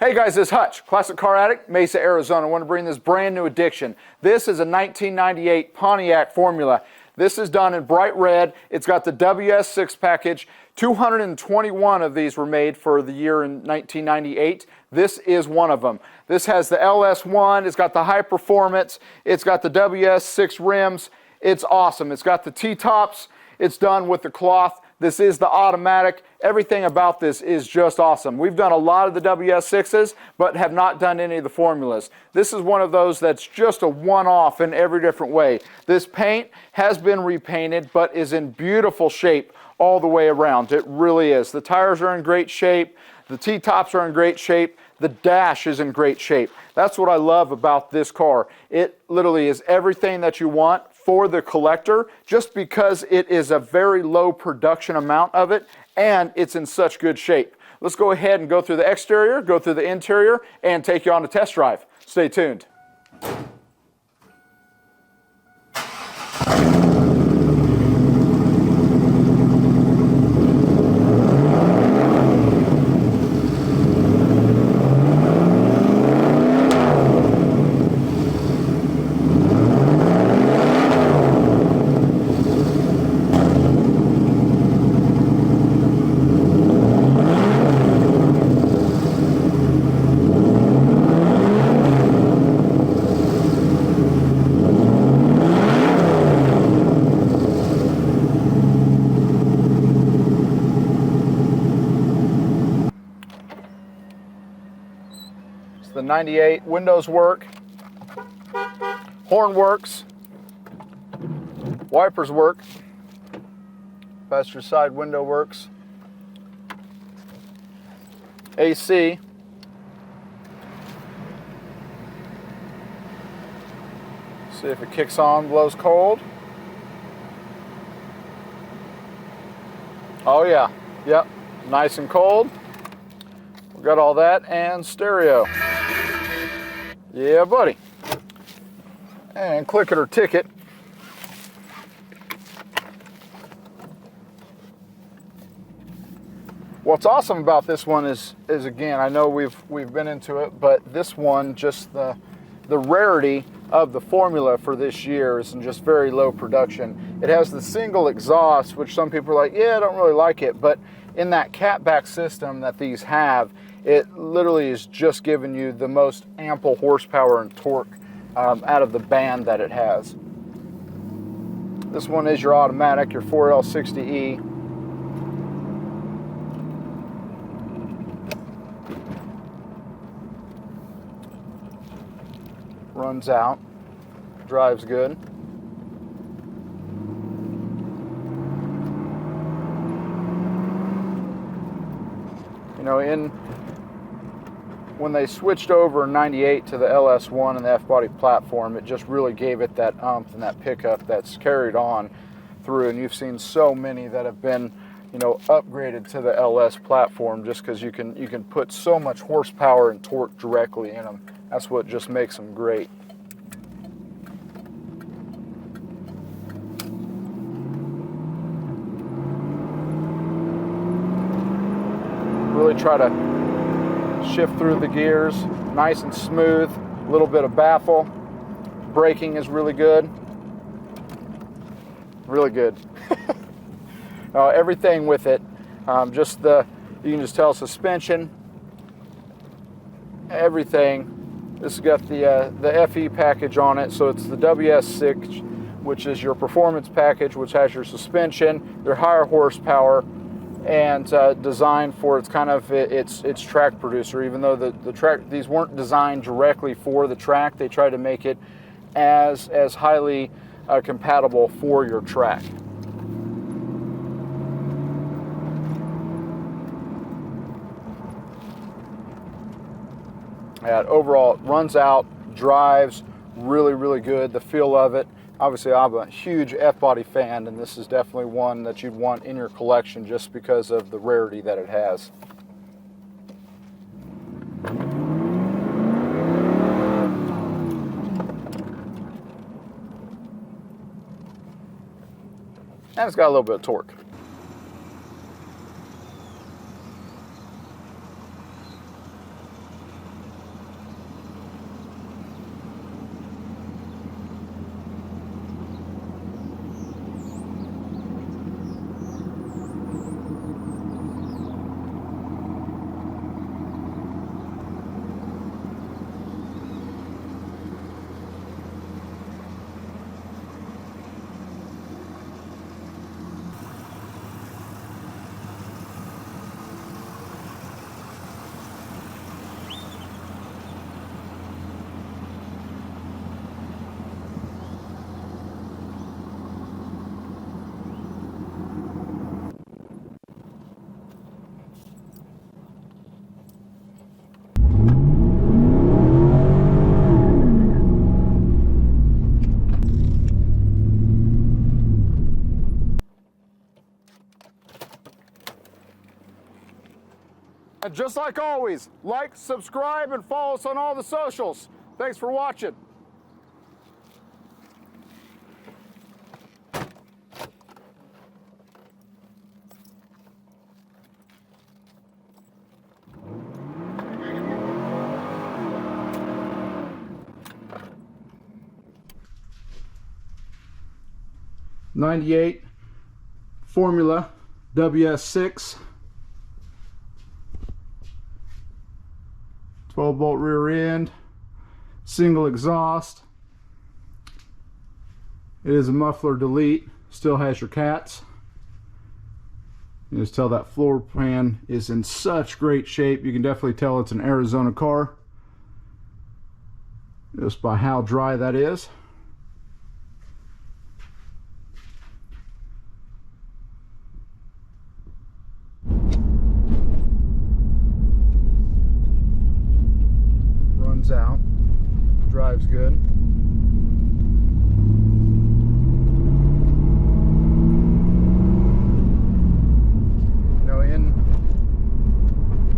Hey guys, it's Hutch, Classic Car Addict, Mesa, Arizona. I want to bring this brand new addition. This is a 1998 Pontiac Formula. This is done in bright red. It's got the WS6 package. 221 of these were made for the year in 1998. This is one of them. This has the LS1, it's got the high performance, it's got the WS6 rims. It's awesome. It's got the T-tops. It's done with the cloth. This is the automatic. Everything about this is just awesome. We've done a lot of the WS6s, but have not done any of the formulas. This is one of those that's just a one-off in every different way. This paint has been repainted, but is in beautiful shape all the way around. It really is. The tires are in great shape. The T-tops are in great shape. The dash is in great shape. That's what I love about this car. It literally is everything that you want for the collector, just because it is a very low production amount of it and it's in such good shape. Let's go ahead and go through the exterior, go through the interior, and take you on a test drive. Stay tuned. The 98 windows work, horn works, wipers work, passenger side window works, AC, see if it kicks on, blows cold. Oh yeah, yep, nice and cold. We got all that, and stereo. Yeah, buddy. And click it or ticket. What's awesome about this one is again, I know we've been into it, but this one, just the rarity of the formula for this year is in just very low production. It has the single exhaust, which some people are like, yeah, I don't really like it, but in that catback system that these have, it literally is just giving you the most ample horsepower and torque out of the band that it has. This one is your automatic, your 4L60E. Runs out, drives good. You know, when they switched over in 98 to the LS1 and the F-body platform, it just really gave it that oomph and that pickup that's carried on through, and you've seen so many that have been, you know, upgraded to the LS platform just because you can put so much horsepower and torque directly in them. That's what just makes them great. Really try to shift through the gears, nice and smooth, a little bit of baffle. Braking is really good. Really good. Everything with it, you can just tell suspension, everything. This has got the FE package on it, so it's the WS6, which is your performance package, which has your suspension, your higher horsepower, and designed for its track producer. Even though the track, these weren't designed directly for the track, they tried to make it as highly compatible for your track. And overall, it runs out, drives really, really good. The feel of it. Obviously, I'm a huge F-body fan, and this is definitely one that you'd want in your collection just because of the rarity that it has. And it's got a little bit of torque. just like always, like, subscribe, and follow us on all the socials. Thanks for watching. '98 Formula WS6, 12-bolt rear end, single exhaust. It is a muffler delete, still has your cats. You just tell that floor pan is in such great shape. You can definitely tell it's an Arizona car just by how dry that is. Out, drives good. You know,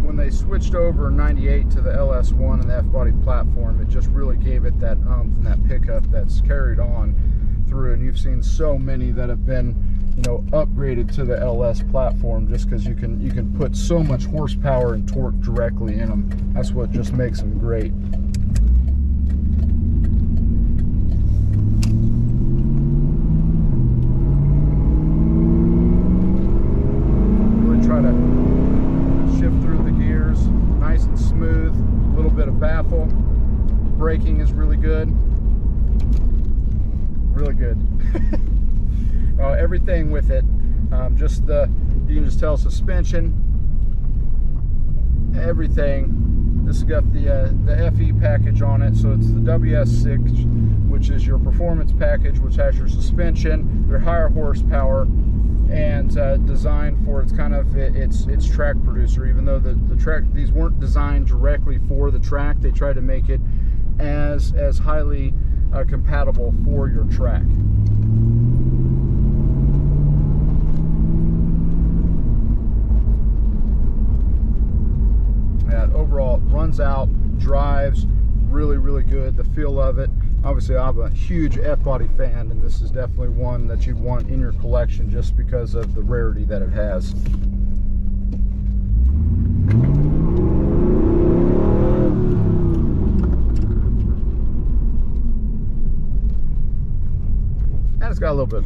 when they switched over in '98 to the LS1 and the F-body platform, it just really gave it that oomph and that pickup that's carried on through, and you've seen so many that have been, you know, upgraded to the LS platform just because you can put so much horsepower and torque directly in them. That's what just makes them great. Really try to shift through the gears nice and smooth. A little bit of baffle. Braking is really good. Really good. Everything with it, you can just tell suspension, everything. This has got the FE package on it, so it's the WS6, which is your performance package, which has your suspension, your higher horsepower, and designed for its track producer. Even though these weren't designed directly for the track, they tried to make it as highly compatible for your track. And overall, it runs out, drives really, really good. The feel of it. Obviously, I'm a huge F-body fan, and this is definitely one that you'd want in your collection just because of the rarity that it has. And it's got a little bit of torque.